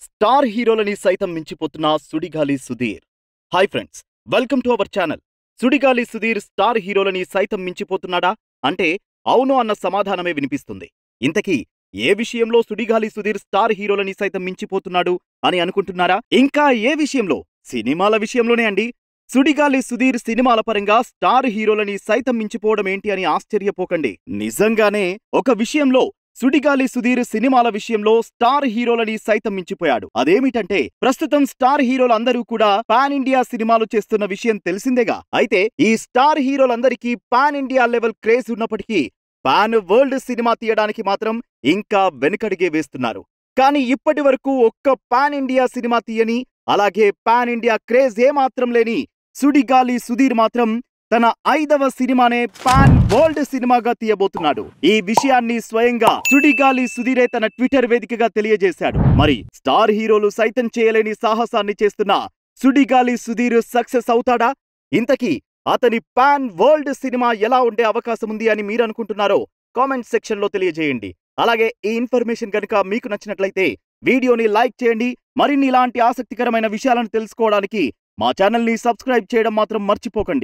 Star హీరోలని సైతం మించిపోతున్న Sudigali Sudheer. Hi friends, welcome to our channel. Sudigali Sudheer star హీరోలని సైతం మించిపోతున్నాడా అంటే అవును అన్న సమాధానమే వినిపిస్తుంది. ఇంతకీ ఏ విషయంలో సుడిగాలి సుధీర్ స్టార్ హీరోలని సైతం మించిపోతున్నాడు అని అనుకుంటున్నారా? ఇంకా ఏ విషయంలో? సినిమాల విషయంలోనే అండి. సుడిగాలి సుధీర్ సినిమాల పరంగా స్టార్ హీరోలని సైతం మించిపోవడం ఏంటి అని ఆశ్చర్యపోకండి. నిజంగానే ఒక విషయంలో సుడిగాలి సుధీర్ సినిమాల విషయంలో స్టార్ హీరోలని సైతం మించిపోయాడు. అదేమిటంటే ప్రస్తుతం స్టార్ హీరోలందరూ కూడా పాన్ ఇండియా సినిమాలు చేస్తున్న విషయం తెలిసిందేగా. అయితే ఈ స్టార్ హీరోలందరికీ పాన్ ఇండియా లెవెల్ క్రేజ్ ఉన్నప్పటికీ పాన్ వరల్డ్ సినిమా తీయడానికి మాత్రం ఇంకా వెనుకడిగే వేస్తున్నారు. కానీ ఇప్పటి వరకు ఒక్క పాన్ ఇండియా సినిమా తీయని, అలాగే పాన్ ఇండియా క్రేజ్ ఏమాత్రం లేని సుడిగాలి సుధీర్ మాత్రం తన 5వ సినిమానే పాన్ వరల్డ్ సినిమాగా తీయబోతున్నాడు. ఈ విషయాన్ని స్వయంగా సుడిగాలి సుధీరే తన ట్విట్టర్ వేదికగా తెలియజేశాడు. మరి స్టార్ హీరోలు సైతం చేయలేని సాహసాన్ని చేస్తున్న సుడిగాలి సుధీర్ సక్సెస్ అవుతాడా? ఇంతకీ అతని పాన్ వరల్డ్ సినిమా ఎలా ఉండే అవకాశం ఉంది అని మీరు అనుకుంటున్నారో కామెంట్ సెక్షన్ లో తెలియజేయండి. అలాగే ఈ ఇన్ఫర్మేషన్ కనుక మీకు నచ్చినట్లయితే వీడియోని లైక్ చేయండి. మరిన్ని ఇలాంటి ఆసక్తికరమైన విషయాలను తెలుసుకోవడానికి మా ఛానల్ ని సబ్స్క్రైబ్ చేయడం మాత్రం మర్చిపోకండి.